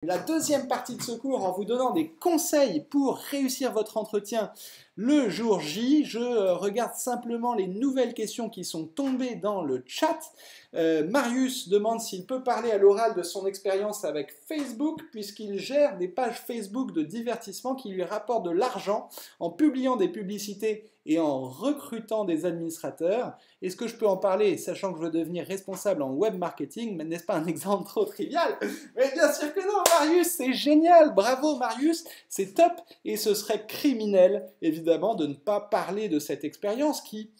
La deuxième partie de ce cours en vous donnant des conseils pour réussir votre entretien le jour J. Je regarde simplement les nouvelles questions qui sont tombées dans le chat. Marius demande s'il peut parler à l'oral de son expérience avec Facebook puisqu'il gère des pages Facebook de divertissement qui lui rapportent de l'argent en publiant des publicités et en recrutant des administrateurs. Est-ce que je peux en parler, sachant que je veux devenir responsable en web marketing? Mais n'est-ce pas un exemple trop trivial? Mais bien sûr que non, Marius, c'est génial. Bravo, Marius, c'est top. Et ce serait criminel, évidemment, de ne pas parler de cette expérience qui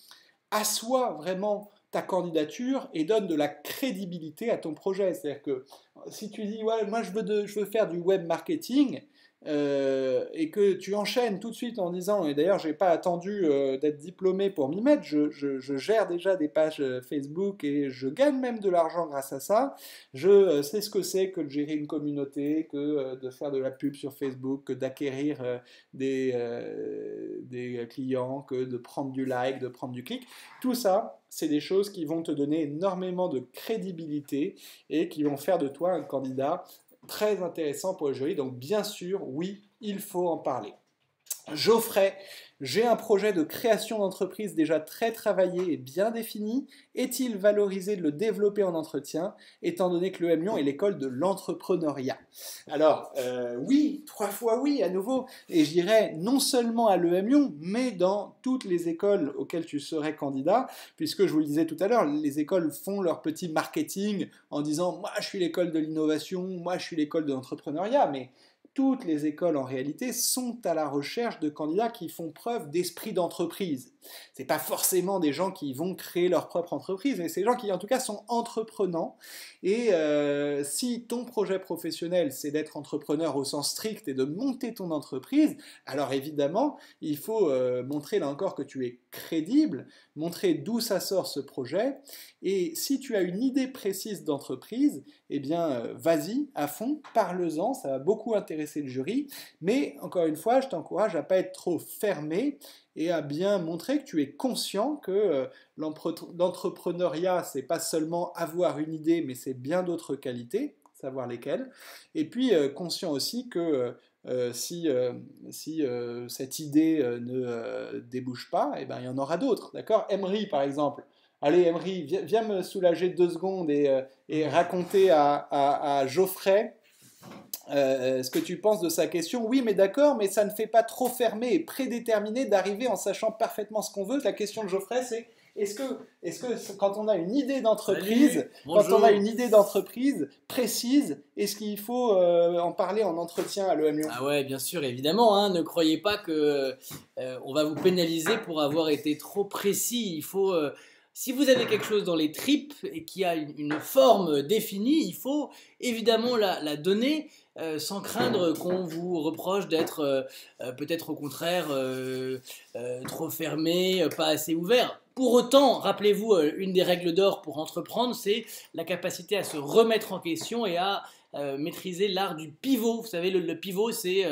assoit vraiment ta candidature et donne de la crédibilité à ton projet. C'est-à-dire que si tu dis, ouais, moi je veux faire du web marketing, et que tu enchaînes tout de suite en disant, et d'ailleurs j'ai pas attendu d'être diplômé pour m'y mettre, je gère déjà des pages Facebook et je gagne même de l'argent grâce à ça, je sais ce que c'est que de gérer une communauté, que de faire de la pub sur Facebook, que d'acquérir des clients, que de prendre du like, de prendre du clic, tout ça c'est des choses qui vont te donner énormément de crédibilité et qui vont faire de toi un candidat très intéressant pour le jury. Donc bien sûr, oui, il faut en parler. Geoffrey, j'ai un projet de création d'entreprise déjà très travaillé et bien défini. Est-il valorisé de le développer en entretien, étant donné que l'EM Lyon est l'école de l'entrepreneuriat? Alors, oui, 3 fois oui, à nouveau. Et je dirais non seulement à l'EM Lyon, mais dans toutes les écoles auxquelles tu serais candidat, puisque je vous le disais tout à l'heure, les écoles font leur petit marketing en disant « moi, je suis l'école de l'innovation, moi, je suis l'école de l'entrepreneuriat », mais toutes les écoles en réalité sont à la recherche de candidats qui font preuve d'esprit d'entreprise. Ce n'est pas forcément des gens qui vont créer leur propre entreprise, mais c'est des gens qui en tout cas sont entreprenants. Et si ton projet professionnel c'est d'être entrepreneur au sens strict et de monter ton entreprise, alors évidemment il faut montrer là encore que tu es crédible, montrer d'où ça sort ce projet. Et si tu as une idée précise d'entreprise, eh bien vas-y à fond, parle-en, ça va beaucoup intéresser le jury. Mais encore une fois, je t'encourage à ne pas être trop fermé et à bien montrer que tu es conscient que l'entrepreneuriat, c'est pas seulement avoir une idée, mais c'est bien d'autres qualités, savoir lesquelles. Et puis conscient aussi que si cette idée ne débouche pas, eh ben, il y en aura d'autres. D'accord? Emery, par exemple. Allez, Emery, viens me soulager 2 secondes et raconter à Geoffrey ce que tu penses de sa question. Oui, mais d'accord, mais ça ne fait pas trop fermé et prédéterminé d'arriver en sachant parfaitement ce qu'on veut. La question de Geoffrey, c'est est-ce que quand on a une idée d'entreprise, précise, est-ce qu'il faut en parler en entretien à l'EM Lyon? Ah ouais, bien sûr, évidemment. Hein, ne croyez pas que on va vous pénaliser pour avoir été trop précis. Il faut si vous avez quelque chose dans les tripes et qui a une forme définie, il faut évidemment la donner sans craindre qu'on vous reproche d'être peut-être au contraire trop fermé, pas assez ouvert. Pour autant, rappelez-vous, une des règles d'or pour entreprendre, c'est la capacité à se remettre en question et à maîtriser l'art du pivot. Vous savez, le pivot, c'est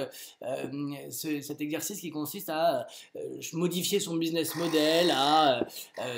cet exercice qui consiste à modifier son business model, à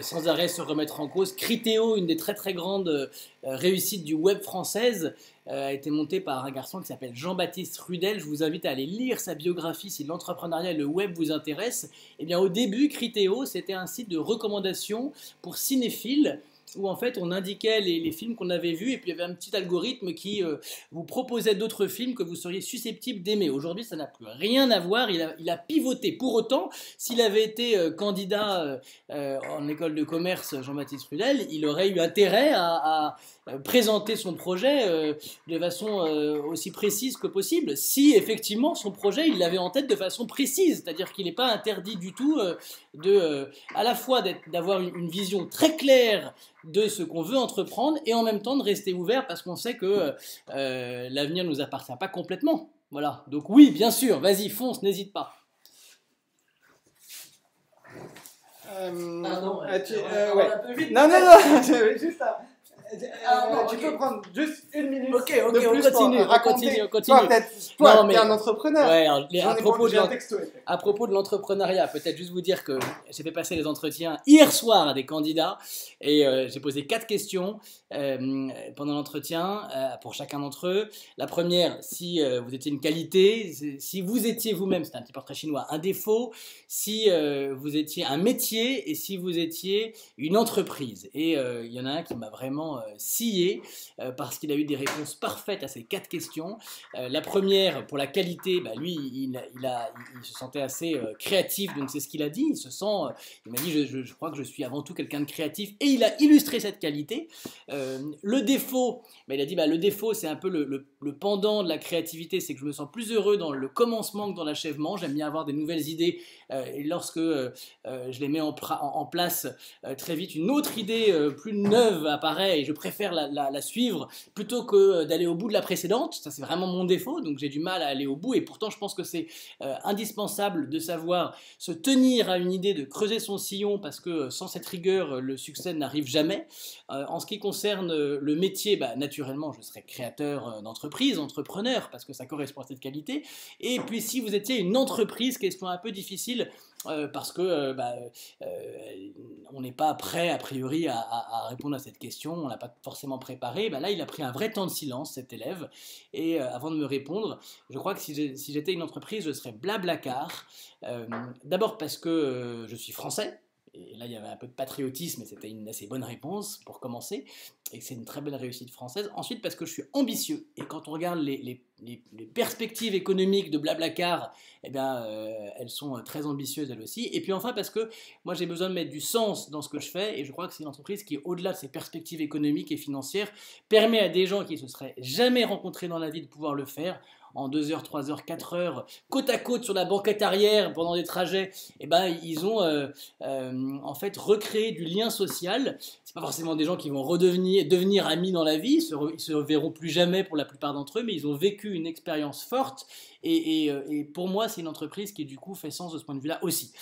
sans arrêt se remettre en cause. Criteo, une des très très grandes réussites du web française, a été montée par un garçon qui s'appelle Jean-Baptiste Rudel. Je vous invite à aller lire sa biographie si l'entrepreneuriat et le web vous intéressent. Eh bien, au début, Criteo, c'était un site de recommandation pour cinéphiles, où en fait on indiquait les films qu'on avait vus et puis il y avait un petit algorithme qui vous proposait d'autres films que vous seriez susceptible d'aimer. Aujourd'hui ça n'a plus rien à voir, il a pivoté. Pour autant, s'il avait été candidat en école de commerce, Jean-Baptiste Rudel, il aurait eu intérêt à présenter son projet de façon aussi précise que possible, si effectivement son projet il l'avait en tête de façon précise, c'est-à-dire qu'il n'est pas interdit du tout à la fois d'avoir une vision très claire de ce qu'on veut entreprendre et en même temps de rester ouvert parce qu'on sait que l'avenir ne nous appartient pas complètement. Voilà, donc oui, bien sûr, vas-y, fonce, n'hésite pas. Pardon, ouais. ouais. Non, juste ça. Tu peux prendre juste une minute Ok, de plus on continue, pour raconter. on continue. Toi, Non, t'es un entrepreneur. Ouais, alors, à À propos de l'entrepreneuriat, peut-être juste vous dire que j'ai fait passer les entretiens hier soir à des candidats et j'ai posé 4 questions pendant l'entretien pour chacun d'entre eux. La première, si vous étiez une qualité, si vous étiez vous-même, c'était un petit portrait chinois, un défaut, si vous étiez un métier et si vous étiez une entreprise. Et il y en a un qui m'a vraiment scié parce qu'il a eu des réponses parfaites à ces 4 questions. La première, pour la qualité, bah, lui, il se sentait assez créatif, donc c'est ce qu'il a dit. Il m'a dit, je crois que je suis avant tout quelqu'un de créatif, et il a illustré cette qualité. Le défaut, bah, il a dit, bah, le défaut, c'est un peu le pendant de la créativité, c'est que je me sens plus heureux dans le commencement que dans l'achèvement. J'aime bien avoir des nouvelles idées, et lorsque je les mets en place, très vite, une autre idée plus neuve apparaît, et je préfère la suivre plutôt que d'aller au bout de la précédente. Ça, c'est vraiment mon défaut, donc j'ai du mal à aller au bout, et pourtant je pense que c'est indispensable de savoir se tenir à une idée, de creuser son sillon, parce que sans cette rigueur, le succès n'arrive jamais. En ce qui concerne le métier, bah, naturellement, je serais créateur d'entreprise, entrepreneur, parce que ça correspond à cette qualité. Et puis si vous étiez une entreprise, question un peu difficile, parce que on n'est pas prêt a priori à répondre à cette question, on l'a pas forcément préparé. Bah là, il a pris un vrai temps de silence, cet élève, et avant de me répondre, je crois que si j'étais une entreprise, je serais Blablacar. D'abord parce que je suis français. Et là, il y avait un peu de patriotisme et c'était une assez bonne réponse pour commencer. Et que c'est une très belle réussite française. Ensuite, parce que je suis ambitieux. Et quand on regarde les perspectives économiques de Blablacar, eh bien, elles sont très ambitieuses elles aussi. Et puis enfin, parce que moi, j'ai besoin de mettre du sens dans ce que je fais. Et je crois que c'est une entreprise qui, au-delà de ses perspectives économiques et financières, permet à des gens qui ne se seraient jamais rencontrés dans la vie de pouvoir le faire en 2 heures, 3 heures, 4 heures, côte à côte sur la banquette arrière pendant des trajets. Et ben, ils ont en fait recréé du lien social. C'est pas forcément des gens qui vont devenir amis dans la vie, ils se verront plus jamais pour la plupart d'entre eux, mais ils ont vécu une expérience forte. Et pour moi, c'est une entreprise qui du coup fait sens de ce point de vue-là aussi.